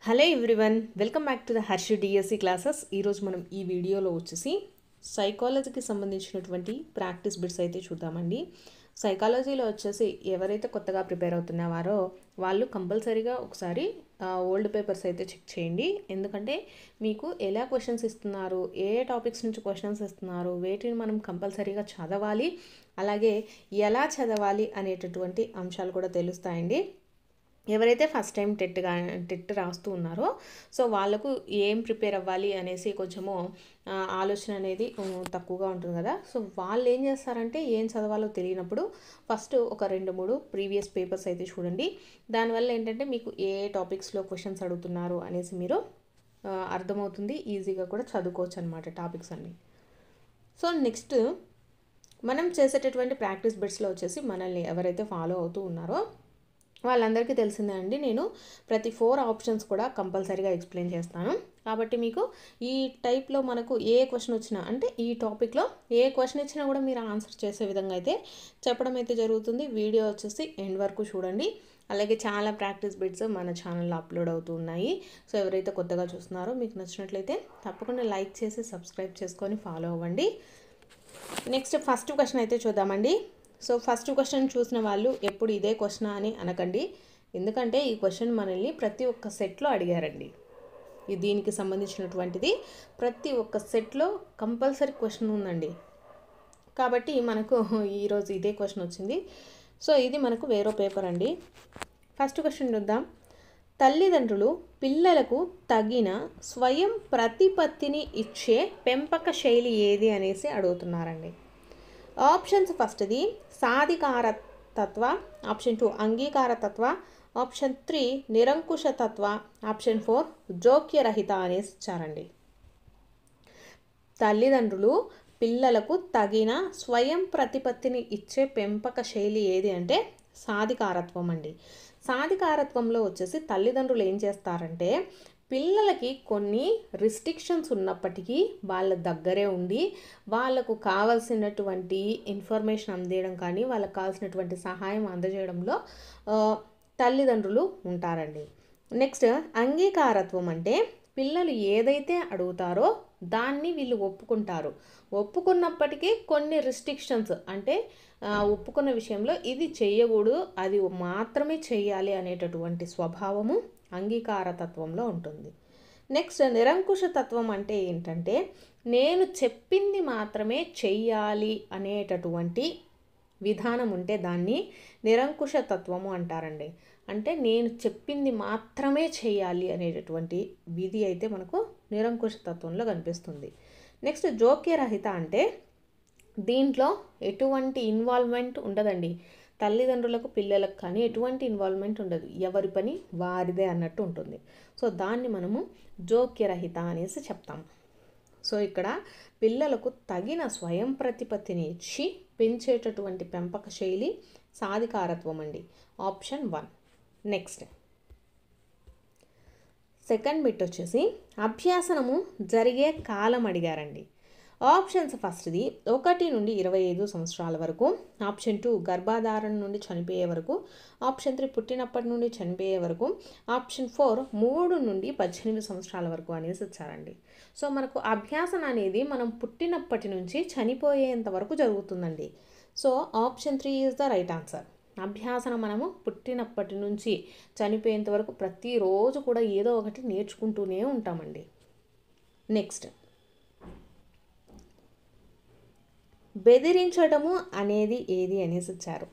Hello everyone, welcome back to the Harshu DSC classes. ఈరోజు మనం ఈ వీడియోలో వచ్చేసి సైకాలజీకి సంబంధించినటువంటి ప్రాక్టీస్ బిట్స్ అయితే చూద్దామండి. సైకాలజీలో వచ్చేసి ఎవరైతే కొత్తగా ప్రిపేర్ అవుతున్నారో వాళ్ళు కంపల్సరీగా ఒకసారి ఓల్డ్ పేపర్స్ అయితే చెక్ చేయండి. ఎందుకంటే మీకు ఎలా క్వశ్చన్స్ ఇస్తున్నారు, ఏ టాపిక్స్ నుంచి క్వశ్చన్స్ ఇస్తున్నారు, వేటిని మనం కంపల్సరీగా చదవాలి, అలాగే ఎలా చదవాలి అనేటటువంటి అంశాలు కూడా తెలుస్తాయండి. ఎవరైతే ఫస్ట్ టైం టెట్ రాస్తూ ఉన్నారో సో వాళ్ళకు ఏం ప్రిపేర్ అవ్వాలి అనేసి కొంచెము ఆలోచన అనేది తక్కువగా ఉంటుంది కదా. సో వాళ్ళు ఏం చేస్తారంటే ఏం చదవాలో తెలియనప్పుడు ఫస్ట్ ఒక 2-3 ప్రీవియస్ పేపర్స్ అయితే చూడండి. దానివల్ల ఏంటంటే మీకు ఏ టాపిక్స్లో క్వశ్చన్స్ అడుగుతున్నారు అనేసి మీరు అర్థమవుతుంది. ఈజీగా కూడా చదువుకోవచ్చు అనమాట టాపిక్స్ అన్నీ. సో నెక్స్ట్ మనం చేసేటటువంటి ప్రాక్టీస్ బిట్స్లో వచ్చేసి మనల్ని ఎవరైతే ఫాలో అవుతూ ఉన్నారో వాళ్ళందరికీ తెలిసిందే అండి. నేను ప్రతి 4 ఆప్షన్స్ కూడా కంపల్సరీగా ఎక్స్ప్లెయిన్ చేస్తాను. కాబట్టి మీకు ఈ టైప్లో మనకు ఏ క్వశ్చన్ వచ్చినా అంటే ఈ టాపిక్లో ఏ క్వశ్చన్ ఇచ్చినా కూడా మీరు ఆన్సర్ చేసే విధంగా అయితే చెప్పడం అయితే జరుగుతుంది. వీడియో వచ్చేసి ఎండ్ వరకు చూడండి. అలాగే చాలా ప్రాక్టీస్ బిట్స్ మన ఛానల్లో అప్లోడ్ అవుతూ ఉన్నాయి. సో ఎవరైతే కొత్తగా చూస్తున్నారో మీకు నచ్చినట్లయితే తప్పకుండా లైక్ చేసి సబ్స్క్రైబ్ చేసుకొని ఫాలో అవ్వండి. నెక్స్ట్ ఫస్ట్ క్వశ్చన్ అయితే చూద్దామండి. సో ఫస్ట్ క్వశ్చన్ చూసిన వాళ్ళు ఎప్పుడు ఇదే క్వశ్చన్ అని అనకండి, ఎందుకంటే ఈ క్వశ్చన్ మనల్ని ప్రతి ఒక్క సెట్లో అడిగారండి. దీనికి సంబంధించినటువంటిది ప్రతి ఒక్క సెట్లో కంపల్సరీ క్వశ్చన్ ఉందండి. కాబట్టి మనకు ఈరోజు ఇదే క్వశ్చన్ వచ్చింది. సో ఇది మనకు వేరే పేపర్ అండి. ఫస్ట్ క్వశ్చన్ చూద్దాం. తల్లిదండ్రులు పిల్లలకు తగిన స్వయం ప్రతిపత్తిని ఇచ్చే పెంపక శైలి ఏది అనేసి అడుగుతున్నారండి. ఆప్షన్స్ ఫస్ట్ది సాధికారతత్వ, ఆప్షన్ 2 అంగీకారతత్వ, ఆప్షన్ 3 నిరంకుశతత్వ, ఆప్షన్ 4 జోక్యరహిత అనేసి ఇచ్చారండి. తల్లిదండ్రులు పిల్లలకు తగిన స్వయం ప్రతిపత్తిని ఇచ్చే పెంపక శైలి ఏది అంటే సాధికారత్వం అండి. సాధికారత్వంలో వచ్చేసి తల్లిదండ్రులు ఏం చేస్తారంటే పిల్లలకి కొన్ని రిస్ట్రిక్షన్స్ ఉన్నప్పటికీ వాళ్ళ దగ్గరే ఉండి వాళ్ళకు కావాల్సినటువంటి ఇన్ఫర్మేషన్ అందించడం కానీ వాళ్ళకు కావాల్సినటువంటి సహాయం అందజేయడంలో తల్లిదండ్రులు ఉంటారండి. నెక్స్ట్ అంగీకారత్వం అంటే పిల్లలు ఏదైతే అడుగుతారో దాన్ని వీళ్ళు ఒప్పుకుంటారు. ఒప్పుకున్నప్పటికీ కొన్ని రిస్ట్రిక్షన్స్ అంటే ఒప్పుకున్న విషయంలో ఇది చేయకూడదు, అది మాత్రమే చేయాలి అనేటటువంటి స్వభావము అంగీకారతత్వంలో ఉంటుంది. నెక్స్ట్ నిరంకుశతత్వం అంటే ఏంటంటే నేను చెప్పింది మాత్రమే చెయ్యాలి అనేటటువంటి విధానం ఉంటే దాన్ని నిరంకుశతత్వము అంటారండి. అంటే నేను చెప్పింది మాత్రమే చేయాలి అనేటటువంటి విధి అయితే మనకు నిరంకుశతత్వంలో కనిపిస్తుంది. నెక్స్ట్ జోక్యరహిత అంటే దీంట్లో ఎటువంటి ఇన్వాల్వ్మెంట్ ఉండదండి. తల్లిదండ్రులకు పిల్లలకు కానీ ఎటువంటి ఇన్వాల్వ్మెంట్ ఉండదు, ఎవరి పని వారిదే అన్నట్టు ఉంటుంది. సో దాన్ని మనము జోక్యరహిత అనేసి చెప్తాము. సో ఇక్కడ పిల్లలకు తగిన స్వయం ప్రతిపత్తిని ఇచ్చి పెంచేటటువంటి పెంపక శైలి సాధికారత్వం అండి, ఆప్షన్ 1. నెక్స్ట్ సెకండ్ బిట్ వచ్చేసి అభ్యాసనము జరిగే కాలం అడిగారండి. ఆప్షన్స్ ఫస్ట్ది 1 నుండి 25 సంవత్సరాల వరకు, ఆప్షన్ 2 గర్భధారణ నుండి చనిపోయే వరకు, ఆప్షన్ 3 పుట్టినప్పటి నుండి చనిపోయే వరకు, ఆప్షన్ 4 3 నుండి 18 సంవత్సరాల వరకు అనేసి వచ్చారండి. సో మనకు అభ్యాసన అనేది మనం పుట్టినప్పటి నుంచి చనిపోయేంత వరకు జరుగుతుందండి. So option 3 is the right answer. అభ్యాసన మనము పుట్టినప్పటి నుంచి చనిపోయేంత వరకు ప్రతిరోజు కూడా ఏదో ఒకటి నేర్చుకుంటూనే ఉంటామండి. నెక్స్ట్ బెదిరించడము అనేది ఏది అనేసి ఇచ్చారు.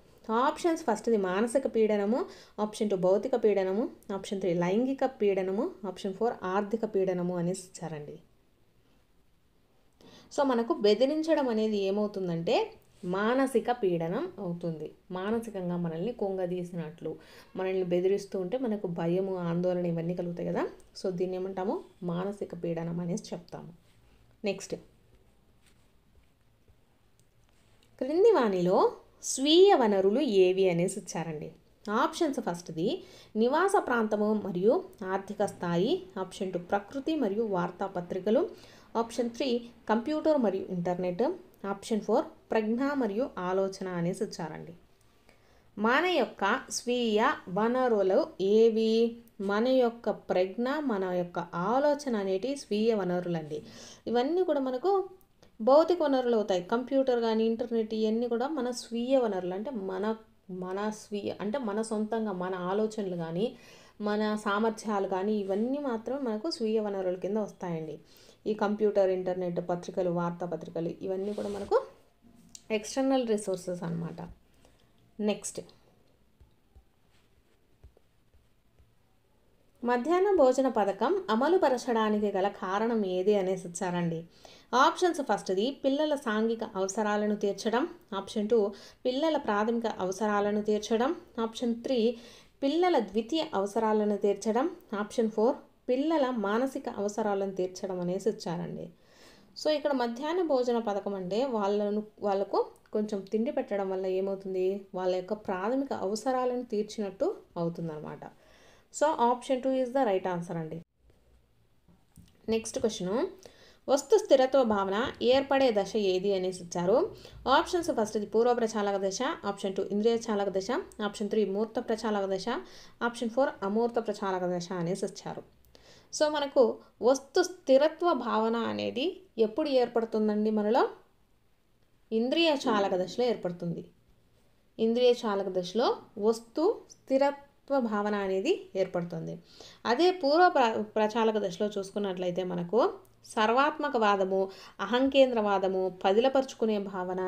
ఆప్షన్స్ ఫస్ట్ది మానసిక పీడనము, ఆప్షన్ 2 భౌతిక పీడనము, ఆప్షన్ 3 లైంగిక పీడనము, ఆప్షన్ 4 ఆర్థిక పీడనము అనేసి ఇచ్చారండి. సో మనకు బెదిరించడం అనేది ఏమవుతుందంటే మానసిక పీడనం అవుతుంది. మానసికంగా మనల్ని కుంగదీసినట్లు మనల్ని బెదిరిస్తూ ఉంటే మనకు భయము, ఆందోళన ఇవన్నీ కలుగుతాయి కదా. సో దీన్ని ఏమంటాము మానసిక పీడనం అనేసి చెప్తాము. నెక్స్ట్ క్రింది వానిలో స్వీయ వనరులు ఏవి అనేసి ఇచ్చారండి. ఆప్షన్స్ ఫస్ట్ది నివాస ప్రాంతము మరియు ఆర్థిక స్థాయి, ఆప్షన్ 2 ప్రకృతి మరియు వార్తాపత్రికలు, ఆప్షన్ 3 కంప్యూటర్ మరియు ఇంటర్నెట్, ఆప్షన్ 4 ప్రజ్ఞ మరియు ఆలోచన అనేసి ఇచ్చారండి. మన యొక్క స్వీయ వనరులు ఏవి? మన యొక్క ప్రజ్ఞ, మన యొక్క ఆలోచన అనేటి స్వీయ వనరులండి. ఇవన్నీ కూడా మనకు భౌతిక వనరులు అవుతాయి. కంప్యూటర్ కానీ ఇంటర్నెట్ ఇవన్నీ కూడా మన స్వీయ వనరులు. అంటే మన స్వీయ అంటే మన సొంతంగా మన ఆలోచనలు కానీ మన సామర్థ్యాలు కానీ ఇవన్నీ మాత్రం మనకు స్వీయ వనరుల కింద వస్తాయండి. ఈ కంప్యూటర్, ఇంటర్నెట్, పత్రికలు, వార్తాపత్రికలు ఇవన్నీ కూడా మనకు ఎక్స్టర్నల్ రిసోర్సెస్ అన్నమాట. నెక్స్ట్, మధ్యాహ్న భోజన పథకం అమలు పరచడానికి గల కారణం ఏది అనేసి ఇచ్చారండి. ఆప్షన్స్, ఫస్ట్ది పిల్లల సాంఘిక అవసరాలను తీర్చడం. ఆప్షన్ 2 పిల్లల ప్రాథమిక అవసరాలను తీర్చడం. ఆప్షన్ 3 పిల్లల ద్వితీయ అవసరాలను తీర్చడం. ఆప్షన్ 4 పిల్లల మానసిక అవసరాలను తీర్చడం అనేసి ఇచ్చారండి. సో ఇక్కడ మధ్యాహ్న భోజన పథకం అంటే వాళ్ళకు కొంచెం తిండి పెట్టడం వల్ల ఏమవుతుంది, వాళ్ళ యొక్క ప్రాథమిక అవసరాలను తీర్చినట్టు అవుతుందన్నమాట. So option 2 is the right answer అండి. నెక్స్ట్ క్వశ్చన్, వస్తు స్థిరత్వ భావన ఏర్పడే దశ ఏది అనేసి ఇచ్చారు. ఆప్షన్స్, ఫస్ట్ది పూర్వ ప్రచాలక దశ. ఆప్షన్ 2 ఇంద్రియ చాలక దశ. ఆప్షన్ 3 మూర్త ప్రచాలక దశ. ఆప్షన్ 4 అమూర్త ప్రచాలక దశ అనేసి ఇచ్చారు. సో మనకు వస్తు స్థిరత్వ భావన అనేది ఎప్పుడు ఏర్పడుతుందండి? మనలో ఇంద్రియ చాలక దశలో ఏర్పడుతుంది. ఇంద్రియ చాలక దశలో వస్తు స్థిరత్వ భావన అనేది ఏర్పడుతుంది. అదే పూర్వ ప్రచాలక దశలో చూసుకున్నట్లయితే మనకు సర్వాత్మకవాదము, అహంకేంద్రవాదము, పదిలపరుచుకునే భావన,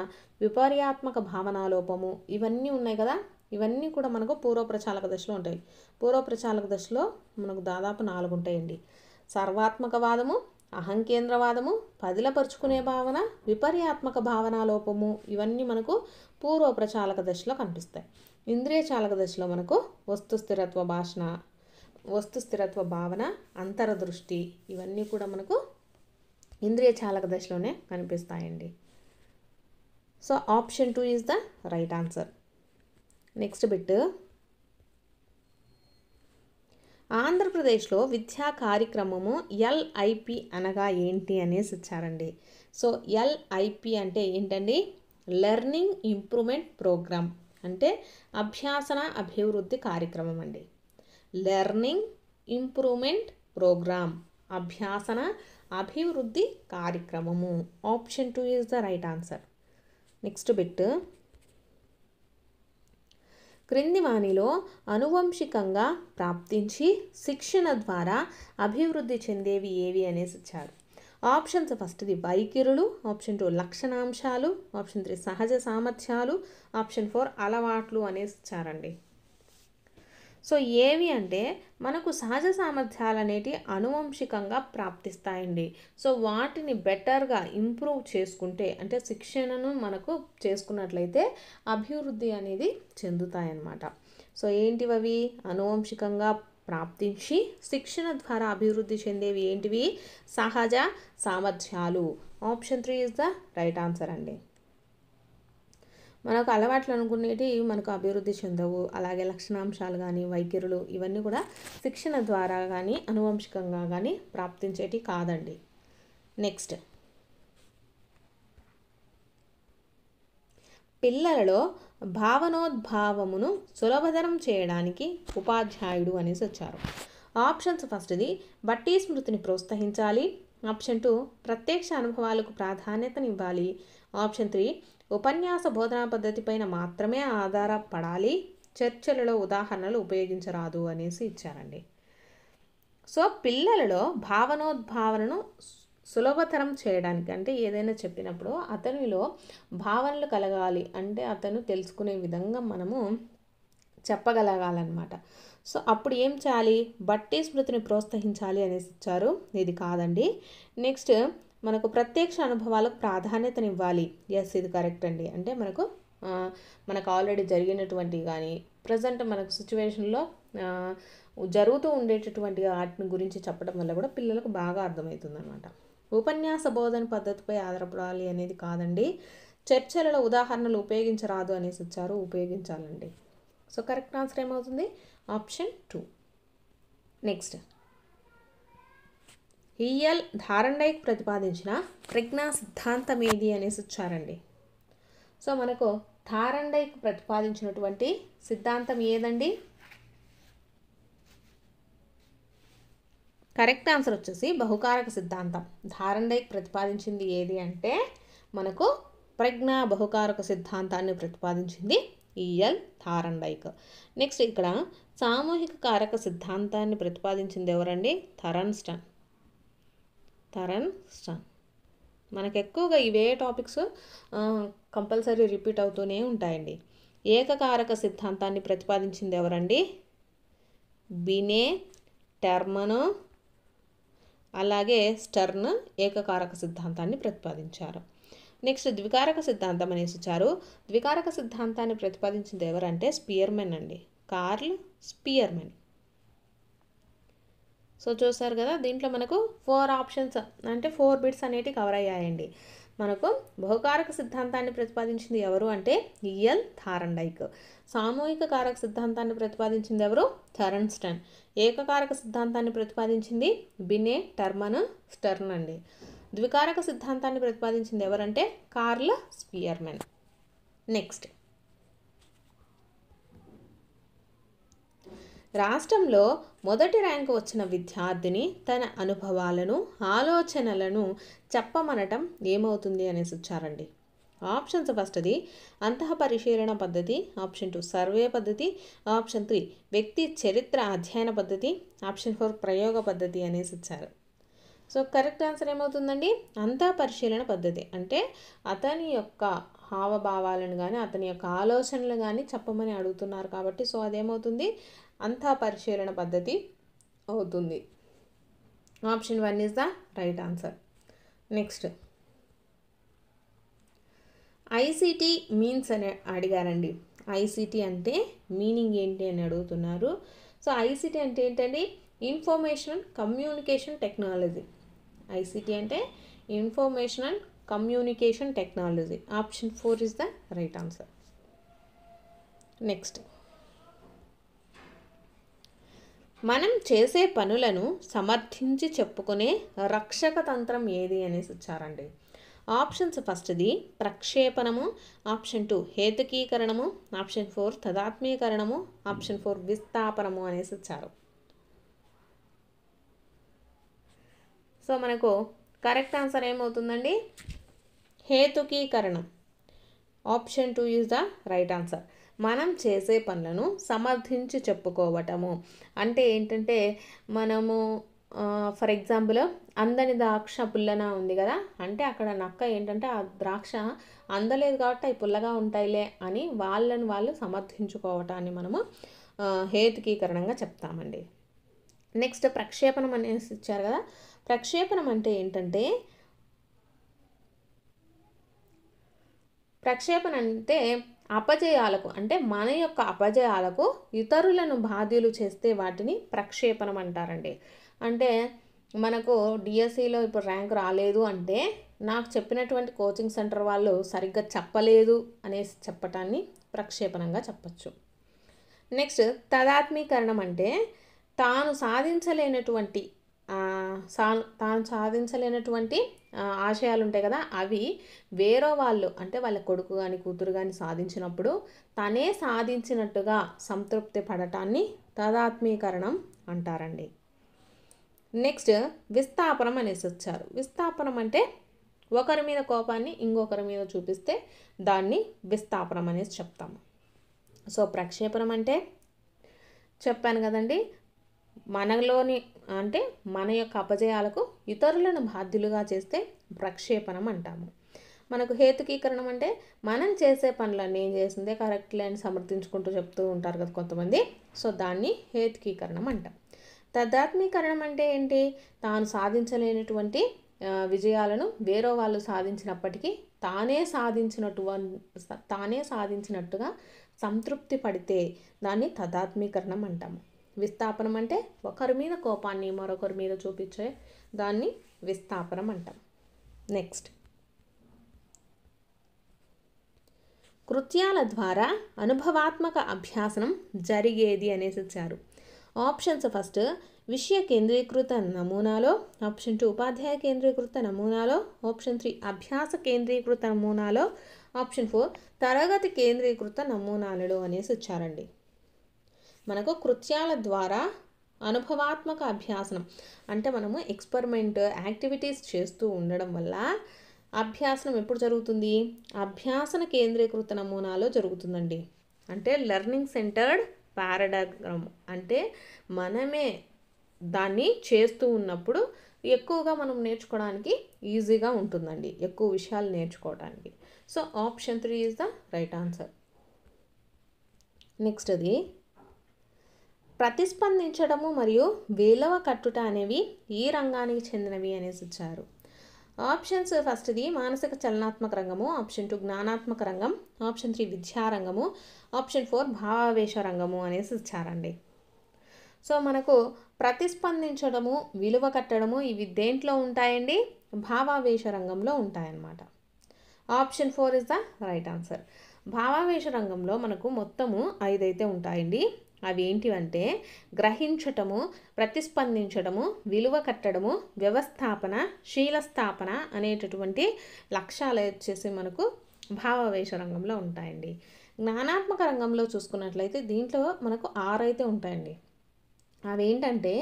విపర్యాత్మక భావనాలోపము ఇవన్నీ ఉన్నాయి కదా. ఇవన్నీ కూడా మనకు పూర్వ ప్రచాలక దశలో ఉంటాయి. పూర్వ ప్రచాలక దశలో మనకు దాదాపు 4 ఉంటాయండి. సర్వాత్మకవాదము, అహంకేంద్రవాదము, పదిలపరుచుకునే భావన, విపర్యాత్మక భావనాలోపము ఇవన్నీ మనకు పూర్వ ప్రచాలక దశలో కనిపిస్తాయి. ఇంద్రియ చాలక దశలో మనకు వస్తు స్థిరత్వ భావన, అంతరదృష్టి ఇవన్నీ కూడా మనకు ఇంద్రియ చాలక దశలోనే కనిపిస్తాయండి. So option 2 is the right answer. Next bit, ఆంధ్రప్రదేశ్లో విద్యా కార్యక్రమము LIP అనగా ఏంటి అనేసి ఇచ్చారండి. సో LIP అంటే ఏంటండి? లెర్నింగ్ ఇంప్రూవ్మెంట్ ప్రోగ్రామ్, అంటే అభ్యాసన అభివృద్ధి కార్యక్రమం అండి. లెర్నింగ్ ఇంప్రూవ్మెంట్ ప్రోగ్రామ్, అభ్యాసన అభివృద్ధి కార్యక్రమము. Option 2 is the right answer. Next bit, క్రింది వాణిలో అనువంశికంగా ప్రాప్తించి శిక్షణ ద్వారా అభివృద్ధి చెందేవి ఏవి అనేసి ఇచ్చారు. ఆప్షన్స్, ఫస్ట్ది వైఖరులు. ఆప్షన్ 2 లక్షణాంశాలు. ఆప్షన్ 3 సహజ సామర్థ్యాలు. ఆప్షన్ 4 అలవాట్లు అనేసి ఇచ్చారండి. సో ఏవి అంటే మనకు సహజ సామర్థ్యాలు అనేటివి అనువంశికంగా ప్రాప్తిస్తాయండి. సో వాటిని బెటర్గా ఇంప్రూవ్ చేసుకుంటే, అంటే శిక్షణను మనకు చేసుకున్నట్లయితే అభివృద్ధి అనేది చెందుతాయన్నమాట. సో ఏంటివి అవి? అనువంశికంగా ప్రాప్తించి శిక్షణ ద్వారా అభివృద్ధి చెందేవి ఏంటివి? సహజ సామర్థ్యాలు. Option 3 is the right answer అండి. మనకు అలవాట్లు అనుకునేవి మనకు అభివృద్ధి చెందవు. అలాగే లక్షణాంశాలు కానీ వైఖరులు ఇవన్నీ కూడా శిక్షణ ద్వారా కానీ అనువంశికంగా కానీ ప్రాప్తించేటి కాదండి. నెక్స్ట్, పిల్లలలో భావనోద్భావమును సులభతరం చేయడానికి ఉపాధ్యాయుడు అనేసి వచ్చారు. ఆప్షన్స్, ఫస్ట్ది బట్టి స్మృతిని ప్రోత్సహించాలి. ఆప్షన్ 2 ప్రత్యక్ష అనుభవాలకు ప్రాధాన్యతనివ్వాలి. ఆప్షన్ 3 ఉపన్యాస బోధనా పద్ధతిపైన మాత్రమే ఆధారపడాలి. చర్చలలో ఉదాహరణలు ఉపయోగించరాదు అనేసి ఇచ్చారండి. సో పిల్లలలో భావనోద్భావనను సులభతరం చేయడానికి, అంటే ఏదైనా చెప్పినప్పుడు అతనిలో భావనలు కలగాలి, అంటే అతను తెలుసుకునే విధంగా మనము చెప్పగలగాలన్నమాట. సో అప్పుడు ఏం చేయాలి? బట్టి స్మృతిని ప్రోత్సహించాలి అనేసి ఇచ్చారు. ఇది కాదండి. నెక్స్ట్, మనకు ప్రత్యక్ష అనుభవాలకు ప్రాధాన్యతనివ్వాలి. ఎస్, ఇది కరెక్ట్ అండి. అంటే మనకు ఆల్రెడీ జరిగినటువంటి కానీ ప్రజెంట్ మనకు సిచ్యువేషన్లో జరుగుతూ ఉండేటటువంటి వాటిని గురించి చెప్పడం వల్ల కూడా పిల్లలకు బాగా అర్థమవుతుంది అనమాట. ఉపన్యాస బోధన పద్ధతిపై ఆధారపడాలి అనేది కాదండి. చర్చలలో ఉదాహరణలు ఉపయోగించరాదు అనేసి ఇచ్చారు. ఉపయోగించాలండి. సో కరెక్ట్ ఆన్సర్ ఏమవుతుంది? ఆప్షన్ 2. నెక్స్ట్, ఈఎల్ థారండైక్ ప్రతిపాదించిన ప్రజ్ఞా సిద్ధాంతం ఏది అనేసి ఇచ్చారండి. సో మనకు థారండైక్ ప్రతిపాదించినటువంటి సిద్ధాంతం ఏదండి? కరెక్ట్ ఆన్సర్ వచ్చేసి బహుకారక సిద్ధాంతం. థారండైక్ ప్రతిపాదించింది ఏది అంటే మనకు ప్రజ్ఞా బహుకారక సిద్ధాంతాన్ని ప్రతిపాదించింది ఈఎల్ థారండైక్. నెక్స్ట్ ఇక్కడ సామూహిక కారక సిద్ధాంతాన్ని ప్రతిపాదించింది ఎవరండి? థరన్స్టన్. మనకు ఎక్కువగా ఇవే టాపిక్స్ కంపల్సరీ రిపీట్ అవుతూనే ఉంటాయండి. ఏకకారక సిద్ధాంతాన్ని ప్రతిపాదించింది ఎవరండి? బినే, టెర్మన్, అలాగే స్టర్న్ ఏకకారక సిద్ధాంతాన్ని ప్రతిపాదించారు. నెక్స్ట్ ద్వికారక సిద్ధాంతం అనేసి ఇచ్చారు. ద్వికారక సిద్ధాంతాన్ని ప్రతిపాదించింది ఎవరంటే స్పియర్మెన్ అండి, కార్ల్ స్పియర్మెన్. సో చూసారు కదా, దీంట్లో మనకు 4 ఆప్షన్స్ అంటే 4 బిట్స్ అనేటివి కవర్ అయ్యాయండి. మనకు బహుకారక సిద్ధాంతాన్ని ప్రతిపాదించింది ఎవరు అంటే ఈఎల్ థారండైక్. సామూహిక కారక సిద్ధాంతాన్ని ప్రతిపాదించింది ఎవరు? థరన్స్టన్. ఏకకారక సిద్ధాంతాన్ని ప్రతిపాదించింది బినే, టెర్మన్, స్టర్న్ అండి. ద్వికారక సిద్ధాంతాన్ని ప్రతిపాదించింది ఎవరంటే కార్ల్ స్పియర్మెన్. నెక్స్ట్, రాష్ట్రంలో మొదటి ర్యాంకు వచ్చిన విద్యార్థిని తన అనుభవాలను, ఆలోచనలను చెప్పమనటం ఏమవుతుంది అనేసి వచ్చారండి. ఆప్షన్స్ ఫస్ట్ది అంతః పరిశీలన పద్ధతి, ఆప్షన్ 2 సర్వే పద్ధతి, ఆప్షన్ 3 వ్యక్తి చరిత్ర అధ్యయన పద్ధతి, ఆప్షన్ 4 ప్రయోగ పద్ధతి అనేసి ఇచ్చారు. సో కరెక్ట్ ఆన్సర్ ఏమవుతుందండి? అంతః పరిశీలన పద్ధతి. అంటే అతని యొక్క హావభావాలను కానీ అతని యొక్క ఆలోచనలు కానీ చెప్పమని అడుగుతున్నారు కాబట్టి సో అదేమవుతుంది? అంతః పరిశీలన పద్ధతి అవుతుంది. Option 1 is the right answer. Next, ICT means అని అడిగారండి. ఐసిటి అంటే మీనింగ్ ఏంటి అని అడుగుతున్నారు. సో ఐసిటి అంటే ఏంటండి? Information communication technology. ఐసిటి అంటే information and communication technology. Option 4 is the right answer. Next, మనం చేసే పనులను సమర్థించి చెప్పుకునే రక్షక తంత్రం ఏది అనేసి వచ్చారండి. ఆప్షన్స్ ఫస్ట్ది ప్రక్షేపణము, ఆప్షన్ 2 హేతుకీకరణము, ఆప్షన్ 4 తదాత్మీకరణము, ఆప్షన్ 4 విస్థాపనము అనేసి వచ్చారు. సో మనకు కరెక్ట్ ఆన్సర్ ఏమవుతుందండి? హేతుకీకరణం. Option 2 is the right answer. మనం చేసే పనులను సమర్థించి చెప్పుకోవటము అంటే ఏంటంటే మనము ఫర్ ఎగ్జాంపుల్ అందని ద్రాక్ష పుల్లన ఉంది కదా, అంటే అక్కడ నక్క ఏంటంటే ఆ ద్రాక్ష అందలేదు కాబట్టి అవి పుల్లగా ఉంటాయిలే అని వాళ్ళని వాళ్ళు సమర్థించుకోవటాన్ని మనము హేతుకీకరణంగా చెప్తామండి. నెక్స్ట్ ప్రక్షేపణం అనేసి ఇచ్చారు కదా. ప్రక్షేపణం అంటే ఏంటంటే ప్రక్షేపణ అంటే అపజయాలకు అంటే మన యొక్క అపజయాలకు ఇతరులను బాధ్యులు చేస్తే వాటిని ప్రక్షేపణం అంటారండి. అంటే మనకు డిఎస్సిలో ఇప్పుడు ర్యాంక్ రాలేదు అంటే నాకు చెప్పినటువంటి కోచింగ్ సెంటర్ వాళ్ళు సరిగ్గా చెప్పలేదు అనేసి చెప్పటాన్ని ప్రక్షేపణంగా చెప్పచ్చు. నెక్స్ట్ తదాత్మీకరణం అంటే తాను సాధించలేనటువంటి ఆశయాలు ఉంటాయి కదా, అవి వేరే వాళ్ళు అంటే వాళ్ళ కొడుకు కానీ కూతురు కానీ సాధించినప్పుడు తనే సాధించినట్టుగా సంతృప్తి పడటాన్ని తదాత్మీకరణం అంటారండి. నెక్స్ట్ విస్థాపనం అనేసి వచ్చారు. విస్థాపనం అంటే ఒకరి మీద కోపాన్ని ఇంకొకరి మీద చూపిస్తే దాన్ని విస్థాపనం అనేసి చెప్తాము. సో ప్రక్షేపణం అంటే చెప్పాను కదండి, మనలోని అంటే మన యొక్క అపజయాలకు ఇతరులను బాధ్యులుగా చేస్తే ప్రక్షేపణం అంటాము. మనకు హేతుకీకరణం అంటే మనం చేసే పనులన్నీ ఏం చేసిందే కరెక్ట్లే అని సమర్థించుకుంటూ చెప్తూ ఉంటారు కదా కొంతమంది, సో దాన్ని హేతుకీకరణం అంటాం. తదాత్మీకరణం అంటే ఏంటి? తాను సాధించలేనటువంటి విజయాలను వేరే వాళ్ళు సాధించినప్పటికీ తానే సాధించినట్టుగా సంతృప్తి పడితే దాన్ని తదాత్మీకరణం అంటాము. విస్థాపనం అంటే ఒకరి మీద కోపాన్ని మరొకరి మీద చూపించే దాన్ని విస్థాపనం అంటాం. నెక్స్ట్, కృత్యాల ద్వారా అనుభవాత్మక అభ్యాసనం జరిగేది అనేసి ఇచ్చారు. ఆప్షన్స్ ఫస్ట్ విషయ కేంద్రీకృత నమూనాలో, ఆప్షన్ 2 ఉపాధ్యాయ కేంద్రీకృత నమూనాలో, ఆప్షన్ 3 అభ్యాస కేంద్రీకృత నమూనాలో, ఆప్షన్ 4 తరగతి కేంద్రీకృత నమూనాలలో అనేసి ఇచ్చారండి. మనకు కృత్యాల ద్వారా అనుభవాత్మక అభ్యాసనం అంటే మనము ఎక్స్పెరిమెంట్ యాక్టివిటీస్ చేస్తూ ఉండడం వల్ల అభ్యాసనం ఎప్పుడు జరుగుతుంది? అభ్యాసన కేంద్రీకృత నమూనాలో జరుగుతుందండి. అంటే లెర్నింగ్ సెంటర్డ్ పారాడగ్రామ్ అంటే మనమే దాన్ని చేస్తూ ఉన్నప్పుడు ఎక్కువగా మనం నేర్చుకోవడానికి ఈజీగా ఉంటుందండి, ఎక్కువ విషయాలు నేర్చుకోవడానికి. So option 3 is the right answer. Next అది ప్రతిస్పందించడము మరియు విలువ కట్టుట అనేవి ఈ రంగానికి చెందినవి అనేసి ఇచ్చారు. ఆప్షన్స్ ఫస్ట్ది మానసిక చలనాత్మక రంగము, ఆప్షన్ 2 జ్ఞానాత్మక రంగం, ఆప్షన్ 3 విద్యారంగము, ఆప్షన్ 4 భావావేశ రంగము అనేసి ఇచ్చారండి. సో మనకు ప్రతిస్పందించడము విలువ కట్టడము ఇవి దేంట్లో ఉంటాయండి? భావావేశ రంగంలో ఉంటాయన్నమాట. Option 4 is the right answer. భావావేశ రంగంలో మనకు మొత్తము 5 అయితే ఉంటాయండి. అవి ఏంటివంటే గ్రహించటము, ప్రతిస్పందించడము, విలువ కట్టడము, వ్యవస్థాపన, శీలస్థాపన అనేటటువంటి లక్ష్యాలు వచ్చేసి మనకు భావావేశ రంగంలో ఉంటాయండి. జ్ఞానాత్మక రంగంలో చూసుకున్నట్లయితే దీంట్లో మనకు 6 అయితే ఉంటాయండి. అవేంటంటే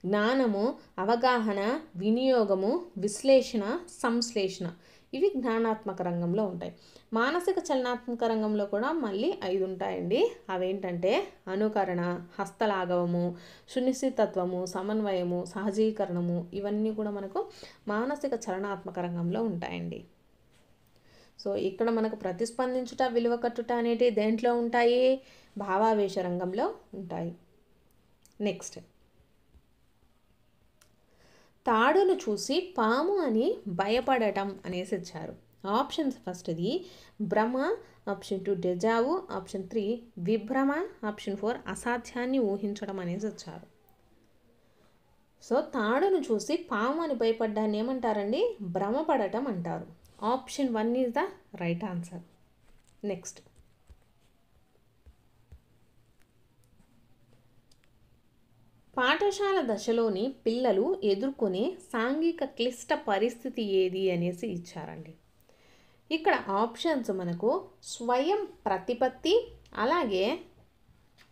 జ్ఞానము, అవగాహన, వినియోగము, విశ్లేషణ, సంశ్లేషణ ఇవి జ్ఞానాత్మక రంగంలో ఉంటాయి. మానసిక చలనాత్మక రంగంలో కూడా మళ్ళీ 5 ఉంటాయండి. అవేంటంటే అనుకరణ, హస్తలాఘవము, సునిశ్చితత్వము, సమన్వయము, సహజీకరణము ఇవన్నీ కూడా మనకు మానసిక చలనాత్మక రంగంలో ఉంటాయండి. సో ఇక్కడ మనకు ప్రతిస్పందించుట, విలువ కట్టుట అనేటి దేంట్లో ఉంటాయి? భావావేశ రంగంలో ఉంటాయి. నెక్స్ట్ తాడును చూసి పాము అని భయపడటం అనేసి ఇచ్చారు. ఆప్షన్స్ ఫస్ట్ది భ్రమ, ఆప్షన్ 2 డెజావు, ఆప్షన్ 3 విభ్రమ, ఆప్షన్ 4 అసాధ్యాన్ని ఊహించడం అనేసి ఇచ్చారు. సో తాడును చూసి పాము అని భయపడ్డాన్ని ఏమంటారండి? భ్రమపడటం అంటారు. Option 1 is the right answer. Next పాఠశాల దశలోని పిల్లలు ఎదుర్కొనే సాంఘిక క్లిష్ట పరిస్థితి ఏది అనేసి ఇచ్చారండి. ఇక్కడ ఆప్షన్స్ మనకు స్వయం ప్రతిపత్తి అలాగే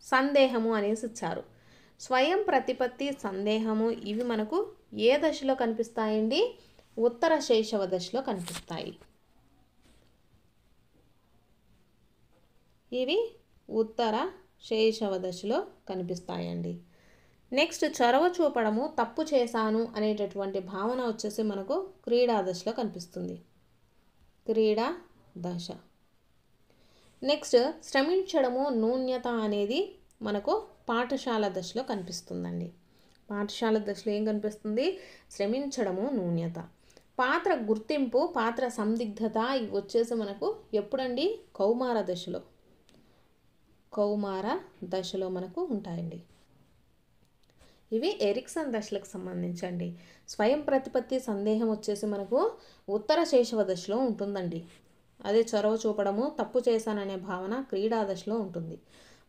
సందేహము అనేసి ఇచ్చారు. స్వయం ప్రతిపత్తి, సందేహము ఇవి మనకు ఏ దశలో కనిపిస్తాయండి? ఉత్తర శైశవ దశలో కనిపిస్తాయి. ఇవి ఉత్తర శైశవ దశలో కనిపిస్తాయండి. నెక్స్ట్ చొరవ చూపడము, తప్పు చేశాను అనేటటువంటి భావన వచ్చేసి మనకు క్రీడా దశలో కనిపిస్తుంది. క్రీడా దశ. నెక్స్ట్ శ్రమించడము, నూన్యత అనేది మనకు పాఠశాల దశలో కనిపిస్తుందండి. పాఠశాల దశలో ఏం కనిపిస్తుంది? శ్రమించడము, నూన్యత. పాత్ర గుర్తింపు, పాత్ర సందిగ్ధత ఇవి వచ్చేసి మనకు ఎప్పుడండి? కౌమార దశలో. కౌమార దశలో మనకు ఉంటాయండి. ఇవి ఎరిక్సన్ దశలకు సంబంధించండి. స్వయం ప్రతిపత్తి, సందేహం వచ్చేసి మనకు ఉత్తర శైశవ దశలో ఉంటుందండి. అదే చొరవ చూపడము, తప్పు చేశాననే భావన క్రీడా దశలో ఉంటుంది.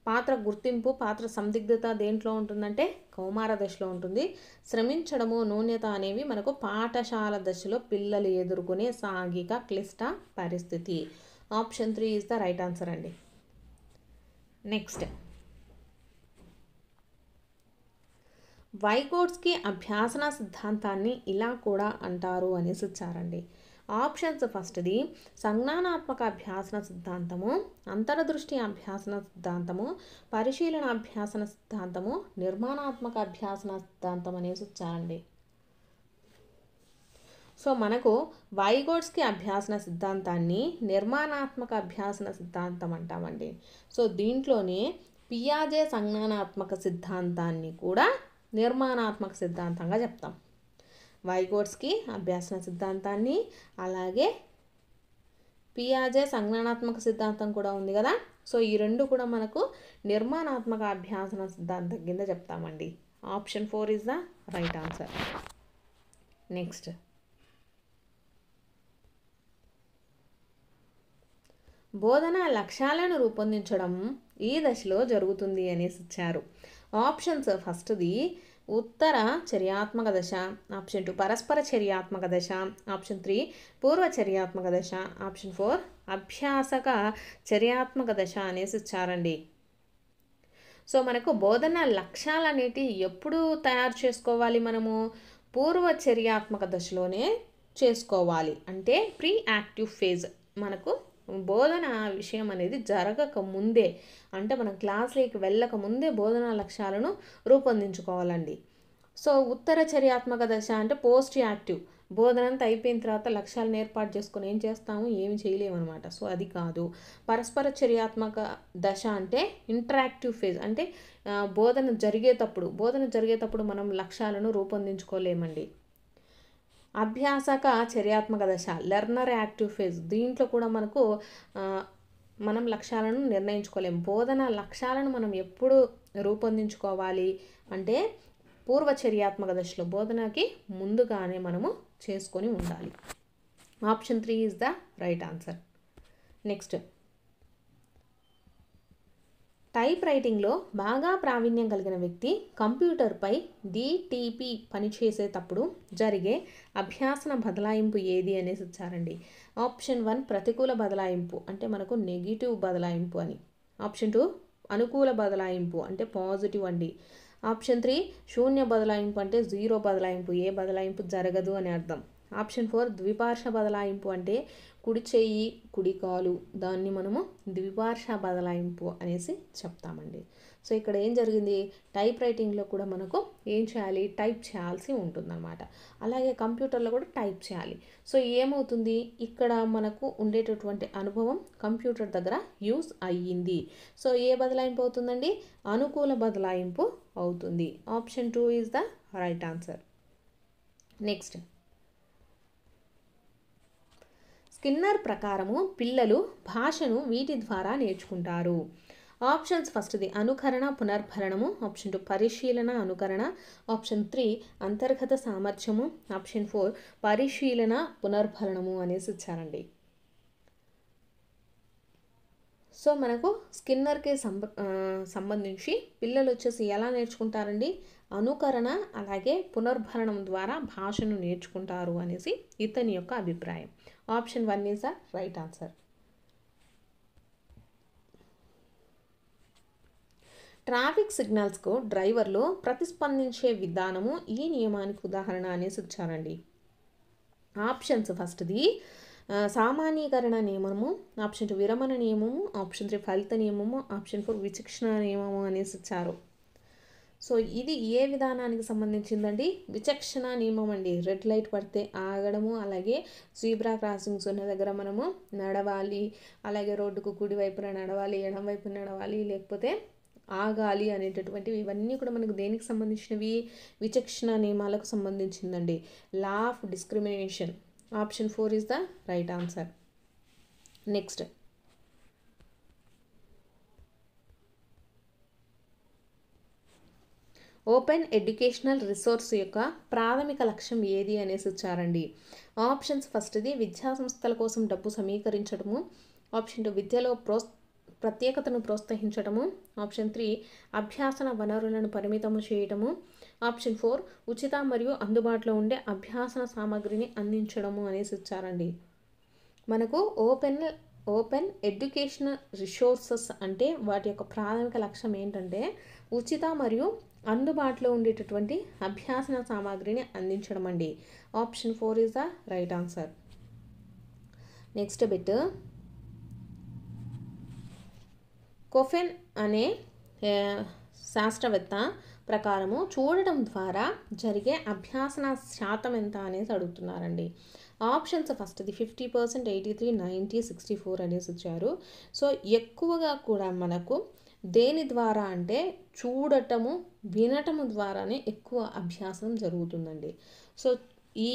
పాత్ర గుర్తింపు, పాత్ర సందిగ్ధత దేంట్లో ఉంటుందంటే కౌమార దశలో ఉంటుంది. శ్రమించడము, నూన్యత అనేవి మనకు పాఠశాల దశలో పిల్లలు ఎదుర్కొనే సాంఘిక క్లిష్ట పరిస్థితి. Option 3 is the right answer అండి. నెక్స్ట్ వైగోట్స్కి అభ్యాసన సిద్ధాంతాన్ని ఇలా కూడా అంటారు అనేసి ఇచ్చారండి. ఆప్షన్స్ ఫస్ట్ది సంజ్ఞానాత్మక అభ్యాసన సిద్ధాంతము, అంతర్దృష్టి అభ్యాసన సిద్ధాంతము, పరిశీలన అభ్యాసన సిద్ధాంతము, నిర్మాణాత్మక అభ్యాసన సిద్ధాంతం అనేసి ఇచ్చారండి. సో మనకు వైగోట్స్కి అభ్యాసన సిద్ధాంతాన్ని నిర్మాణాత్మక అభ్యాసన సిద్ధాంతం అంటామండి. సో దీంట్లోనే పియాజే సంజ్ఞానాత్మక సిద్ధాంతాన్ని కూడా నిర్మాణాత్మక సిద్ధాంతంగా చెప్తాం. వైగోట్స్కి అభ్యాసన సిద్ధాంతాన్ని అలాగే పియాజే సంజ్ఞానాత్మక సిద్ధాంతం కూడా ఉంది కదా. సో ఈ రెండు కూడా మనకు నిర్మాణాత్మక అభ్యాసన సిద్ధాంతం కింద చెప్తామండి. Option 4 is the right answer. Next బోధనా లక్ష్యాలను రూపొందించడం ఈ దశలో జరుగుతుంది అనేసి ఇచ్చారు. ఆప్షన్స్ ఫస్ట్ది ఉత్తర చర్యాత్మక దశ, ఆప్షన్ 2 పరస్పర చర్యాత్మక దశ, ఆప్షన్ 3 పూర్వ చర్యాత్మక దశ, ఆప్షన్ 4 అభ్యాసక చర్యాత్మక దశ అనేసి ఇచ్చారండి. సో మనకు బోధన లక్ష్యాలు అనేటివి ఎప్పుడు తయారు చేసుకోవాలి, మనము పూర్వ చర్యాత్మక దశలోనే చేసుకోవాలి. అంటే ప్రీ యాక్టివ్ ఫేజ్, మనకు బోధన విషయం అనేది జరగక ముందే, అంటే మనం క్లాస్లోకి వెళ్ళక ముందే బోధనా లక్ష్యాలను రూపొందించుకోవాలండి. సో ఉత్తర చర్యాత్మక దశ అంటే పోస్ట్ యాక్టివ్, బోధన అంతా అయిపోయిన తర్వాత లక్ష్యాలను ఏర్పాటు చేసుకొని ఏం చేస్తాము, ఏమి చేయలేము అనమాట. సో అది కాదు. పరస్పర చర్యాత్మక దశ అంటే ఇంటరాక్టివ్ ఫేజ్, అంటే బోధన జరిగేటప్పుడు మనం లక్ష్యాలను రూపొందించుకోలేమండి. అభ్యాసక చర్యాత్మక దశ లెర్నర్ యాక్టివ్ ఫేజ్, దీంట్లో కూడా మనకు మనం లక్ష్యాలను నిర్ణయించుకోలేము. బోధన లక్ష్యాలను మనం ఎప్పుడు రూపొందించుకోవాలి అంటే పూర్వ చర్యాత్మక దశలో, బోధనకి ముందుగానే మనము చేసుకొని ఉండాలి. Option 3 is the right answer. Next, type రైటింగ్లో బాగా ప్రావీణ్యం కలిగిన వ్యక్తి కంప్యూటర్పై డిటిపి పనిచేసేటప్పుడు జరిగే అభ్యాసన బదలాయింపు ఏది అనేసి ఇచ్చారండి. ఆప్షన్ 1 ప్రతికూల బదలాయింపు, అంటే మనకు నెగిటివ్ బదలాయింపు అని. ఆప్షన్ 2 అనుకూల బదలాయింపు, అంటే పాజిటివ్ అండి. ఆప్షన్ 3 శూన్య బదలాయింపు, అంటే జీరో బదలాయింపు, ఏ బదలాయింపు జరగదు అని అర్థం. ఆప్షన్ 4 ద్విపార్ష బదలాయింపు, అంటే కుడి చెయ్యి కుడి కాలు, దాన్ని మనము ద్విపార్ష బదలాయింపు అనేసి చెప్తామండి. సో ఇక్కడ ఏం జరిగింది, టైప్ రైటింగ్లో కూడా మనకు ఏం చేయాలి, టైప్ చేయాల్సి ఉంటుందన్నమాట. అలాగే కంప్యూటర్లో కూడా టైప్ చేయాలి. సో ఏమవుతుంది, ఇక్కడ మనకు ఉండేటటువంటి అనుభవం కంప్యూటర్ దగ్గర యూజ్ అయ్యింది. సో ఏ బదలాయింపు అవుతుందండి, అనుకూల బదలాయింపు అవుతుంది. Option 2 is the right answer. Next, Skinner ప్రకారము పిల్లలు భాషను వీటి ద్వారా నేర్చుకుంటారు. ఆప్షన్స్ ఫస్ట్ది అనుకరణ పునర్భరణము, ఆప్షన్ 2 పరిశీలన అనుకరణ, ఆప్షన్ 3 అంతర్గత సామర్థ్యము, ఆప్షన్ 4 పరిశీలన పునర్భరణము అనేసి ఇచ్చారండి. సో మనకు స్కిన్నర్కి సంబంధించి పిల్లలు వచ్చేసి ఎలా నేర్చుకుంటారండి, అనుకరణ అలాగే పునర్భరణం ద్వారా భాషను నేర్చుకుంటారు అనేసి ఇతని యొక్క అభిప్రాయం. Option 1 is the right answer. Traffic సిగ్నల్స్కు డ్రైవర్లు ప్రతిస్పందించే విధానము ఈ నియమానికి ఉదాహరణ అనేసి ఇచ్చారండి. ఆప్షన్స్ ఫస్ట్ది సామాన్యీకరణ నియమము, ఆప్షన్ 2 విరమణ నియమము, ఆప్షన్ 3 ఫలిత నియమము, ఆప్షన్ 4 విచక్షణ నియమము అనేసి ఇచ్చారు. సో ఇది ఏ విధానానికి సంబంధించిందండి, విచక్షణ నియమం అండి. రెడ్ లైట్ పడితే ఆగడము, అలాగే జీబ్రా క్రాసింగ్స్ ఉన్న దగ్గర మనము నడవాలి, అలాగే రోడ్డుకు కుడి వైపున నడవాలి, ఎడమ వైపున నడవాలి, లేకపోతే ఆగాలి అనేటటువంటివి ఇవన్నీ కూడా మనకు దేనికి సంబంధించినవి, విచక్షణ నియమాలకు సంబంధించిందండి. Law of discrimination. Option 4 is the right answer. Next, open educational resource యొక్క ప్రాథమిక లక్ష్యం ఏది అనేసి ఇచ్చారండి. ఆప్షన్స్ ఫస్ట్ది విద్యా సంస్థల కోసం డబ్బు సమీకరించడము, ఆప్షన్ 2 విద్యలో ప్రత్యేకతను ప్రోత్సహించడము, ఆప్షన్ 3 అభ్యాసన వనరులను పరిమితము చేయడము, ఆప్షన్ 4 ఉచిత మరియు అందుబాటులో ఉండే అభ్యాసన సామగ్రిని అందించడము అనేసి ఇచ్చారండి. మనకు ఓపెన్ ఎడ్యుకేషనల్ రిసోర్సెస్ అంటే వాటి యొక్క ప్రాథమిక లక్ష్యం ఏంటంటే ఉచిత మరియు అందుబాటులో ఉండేటటువంటి అభ్యాసన సామాగ్రిని అందించడం అండి. Option 4 is the right answer. Next bit, కోఫెన్ అనే శాస్త్రవేత్త ప్రకారము చూడటం ద్వారా జరిగే అభ్యాసన శాతం ఎంత అనేసి అడుగుతున్నారండి. ఆప్షన్స్ ఫస్ట్ది 50%, 83, 90, 64 అనేసి ఇచ్చారు. సో ఎక్కువగా కూడా మనకు దేని ద్వారా అంటే చూడటము వినటము ద్వారానే ఎక్కువ అభ్యాసం జరుగుతుందండి. సో ఈ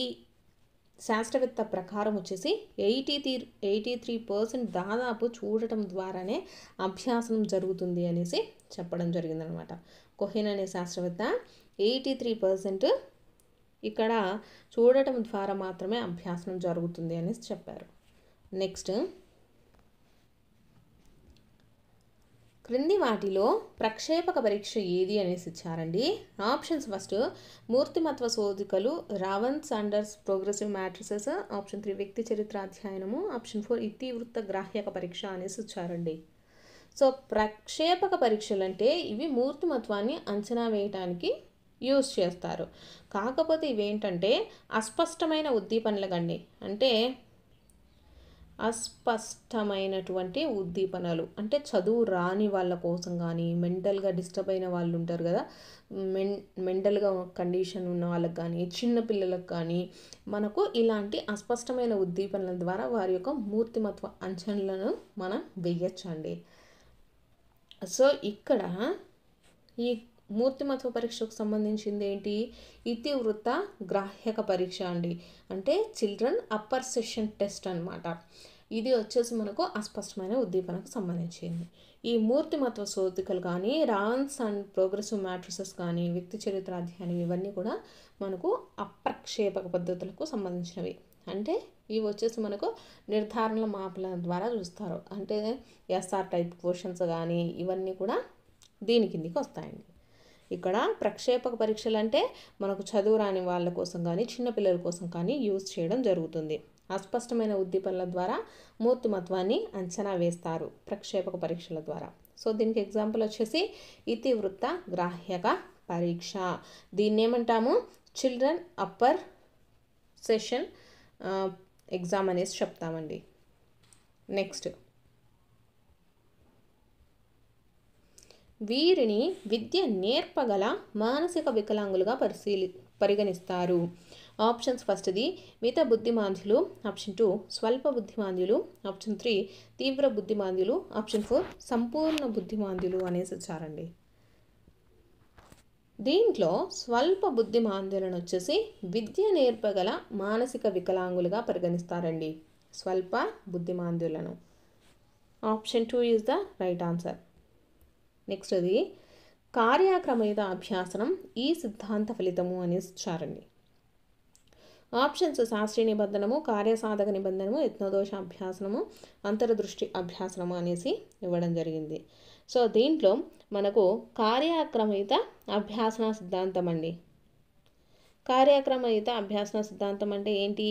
శాస్త్రవేత్త ప్రకారం వచ్చేసి 83% దాదాపు చూడటం ద్వారానే అభ్యాసం జరుగుతుంది అనేసి చెప్పడం జరిగిందనమాట. కోహెన్ అనే శాస్త్రవేత్త 83% ఇక్కడ చూడటం ద్వారా మాత్రమే అభ్యాసం జరుగుతుంది అనేసి చెప్పారు. నెక్స్ట్, క్రింది వాటిలో ప్రక్షేపక పరీక్ష ఏది అనేసి ఇచ్చారండి. ఆప్షన్స్ ఫస్ట్ మూర్తిమత్వ శోధికలు, Raven's standard progressive matrices, option 3 వ్యక్తి చరిత్ర అధ్యయనము, ఆప్షన్ 4 ఇతివృత్త గ్రాహ్యక పరీక్ష అనేసి ఇచ్చారండి. సో ప్రక్షేపక పరీక్షలు అంటే ఇవి మూర్తిమత్వాన్ని అంచనా వేయటానికి యూజ్ చేస్తారు. కాకపోతే ఇవేంటంటే అస్పష్టమైన ఉద్దీపనలు కండి, అంటే అస్పష్టమైనటువంటి ఉద్దీపనలు అంటే చదువు రాని వాళ్ళ కోసం కానీ, మెంటల్గా డిస్టర్బ్ అయిన వాళ్ళు ఉంటారు కదా, మెంటల్గా కండిషన్ ఉన్న వాళ్ళకి కానీ, చిన్నపిల్లలకు కానీ మనకు ఇలాంటి అస్పష్టమైన ఉద్దీపనల ద్వారా వారి యొక్క మూర్తిమత్వ అంచనలను మనం వేయచ్చండి. సో ఇక్కడ ఈ మూర్తిమత్వ పరీక్షకు సంబంధించింది ఏంటి, ఇతివృత్త గ్రాహ్యక పరీక్ష అండి, అంటే చిల్డ్రన్ అప్పర్ సెషన్ టెస్ట్ అనమాట. ఇది వచ్చేసి మనకు అస్పష్టమైన ఉద్దీపనకు సంబంధించింది. ఈ మూర్తిమత్వ శోధికలు కానీ, రాన్స్ అండ్ ప్రోగ్రెసివ్ మ్యాట్రిసెస్ కానీ, వ్యక్తి చరిత్ర అధ్యయనం ఇవన్నీ కూడా మనకు అప్రక్షేపక పద్ధతులకు సంబంధించినవి. అంటే ఇవి వచ్చేసి మనకు నిర్ధారణ మాపల ద్వారా చూస్తారు, అంటే ఎస్ఆర్ టైప్ క్వశ్చన్స్ కానీ ఇవన్నీ కూడా దీని కిందికి వస్తాయండి. ఇక్కడ ప్రక్షేపక పరీక్షలు అంటే మనకు చదువు రాని వాళ్ళ కోసం కానీ, చిన్నపిల్లల కోసం కానీ యూజ్ చేయడం జరుగుతుంది. అస్పష్టమైన ఉద్దీపనల ద్వారా మూర్తిమత్వాన్ని అంచనా వేస్తారు ప్రక్షేపక పరీక్షల ద్వారా. సో దీనికి ఎగ్జాంపుల్ వచ్చేసి ఇతివృత్త గ్రాహ్యక పరీక్ష. దీన్ని ఏమంటాము, చిల్డ్రన్ అప్పర్ సెషన్ ఎగ్జామ్ అనేసి చెప్తామండి. నెక్స్ట్, వీరిని విద్య నేర్పగల మానసిక వికలాంగులుగా పరిగణిస్తారు. ఆప్షన్స్ ఫస్ట్ది మిత బుద్ధిమాంద్యులు, ఆప్షన్ 2 స్వల్ప బుద్ధిమాంద్యులు, ఆప్షన్ 3 తీవ్ర బుద్ధిమాంద్యులు, ఆప్షన్ 4 సంపూర్ణ బుద్ధిమాంద్యులు అనేసి ఇచ్చారండి. దీంట్లో స్వల్ప బుద్ధిమాంద్యులను వచ్చేసి విద్య నేర్పగల మానసిక వికలాంగులుగా పరిగణిస్తారండి, స్వల్ప బుద్ధిమాంద్యులను. Option 2 is the right answer. Next అది కార్యక్రమయుత అభ్యాసనం ఈ సిద్ధాంత ఫలితము అనేసి ఇచ్చారండి. ఆప్షన్స్ శాస్త్రీయ నిబంధనము, కార్యసాధక నిబంధనము, యత్నదోష అభ్యాసనము, అంతర్దృష్టి అభ్యాసనము అనేసి ఇవ్వడం జరిగింది. సో దీంట్లో మనకు కార్యక్రమయుత అభ్యాసన సిద్ధాంతం అండి. కార్యక్రమయుత అభ్యాసన సిద్ధాంతం అంటే ఏంటి,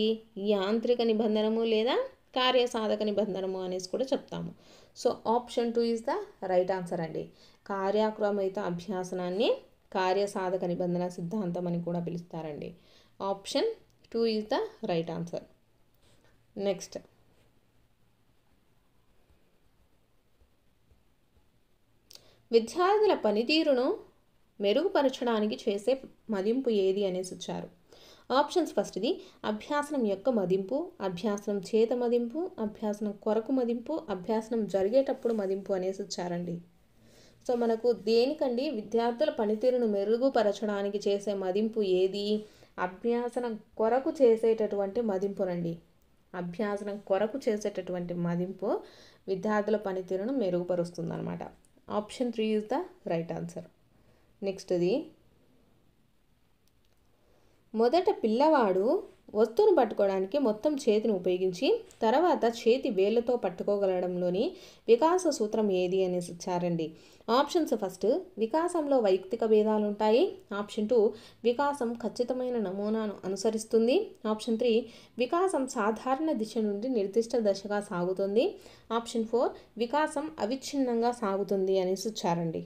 యాంత్రిక నిబంధనము లేదా కార్యసాధక నిబంధనము అనేసి కూడా చెప్తాము. So option 2 is the right answer అండి. కార్యక్రమయుత అభ్యాసనాన్ని కార్యసాధక నిబంధన సిద్ధాంతం అని కూడా పిలుస్తారండి. Option 2 is the right answer. Next, విద్యార్థుల పనితీరును మెరుగుపరచడానికి చేసే మదింపు ఏది అనేసి ఇచ్చారు. ఆప్షన్స్ ఫస్ట్ది అభ్యాసనం యొక్క మదింపు, అభ్యాసనం చేత మదింపు, అభ్యాసనం కొరకు మదింపు, అభ్యాసనం జరిగేటప్పుడు మదింపు అనేసి ఇచ్చారండి. సో మనకు దేనికండి, విద్యార్థుల పనితీరును మెరుగుపరచడానికి చేసే మదింపు ఏది, అభ్యాసనం కొరకు చేసేటటువంటి మదింపునండి. అభ్యాసనం కొరకు చేసేటటువంటి మదింపు విద్యార్థుల పనితీరును మెరుగుపరుస్తుంది అనమాట. Option 3 is the right answer. నెక్స్ట్ది, మొదట పిల్లవాడు వస్తువును పట్టుకోవడానికి మొత్తం చేతిని ఉపయోగించి తర్వాత చేతి వేళ్లతో పట్టుకోగలడంలోని వికాస సూత్రం ఏది అనేసి ఇచ్చారండి. ఆప్షన్స్ ఫస్ట్ వికాసంలో వైయక్తిక భేదాలు ఉంటాయి, ఆప్షన్ 2 వికాసం ఖచ్చితమైన నమూనాను అనుసరిస్తుంది, ఆప్షన్ 3 వికాసం సాధారణ దిశ నుండి నిర్దిష్ట దశగా సాగుతుంది, ఆప్షన్ 4 వికాసం అవిచ్ఛిన్నంగా సాగుతుంది అనేసి ఇచ్చారండి.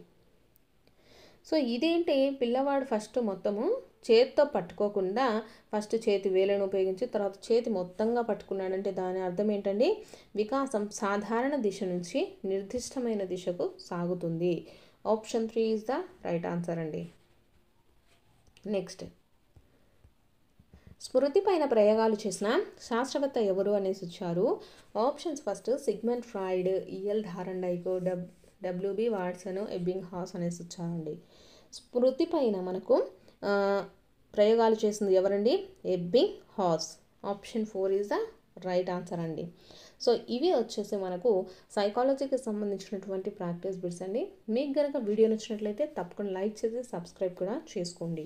సో ఇదేంటి, పిల్లవాడు ఫస్ట్ మొత్తము చేతితో పట్టుకోకుండా ఫస్ట్ చేతి వేలను ఉపయోగించి తర్వాత చేతి మొత్తంగా పట్టుకున్నాడంటే దాని అర్థం ఏంటండి, వికాసం సాధారణ దిశ నుంచి నిర్దిష్టమైన దిశకు సాగుతుంది. Option 3 is the right answer అండి. నెక్స్ట్, స్మృతి పైన ప్రయోగాలు చేసిన శాస్త్రవేత్త ఎవరు అనేసి ఇచ్చారు. Options first Sigmund Freud, E L Thorndike, W B Watson, Ebbinghaus అనేసి ఇచ్చారండి. స్మృతి పైన మనకు ప్రయోగాలు చేసింది ఎవరండి, Ebbinghaus. Option 4 is the right answer అండి. సో ఇవి వచ్చేసి మనకు సైకాలజీకి సంబంధించినటువంటి ప్రాక్టీస్ బిట్స్ అండి. మీకు కనుక వీడియో నచ్చినట్లయితే తప్పకుండా లైక్ చేసి సబ్స్క్రైబ్ కూడా చేసుకోండి.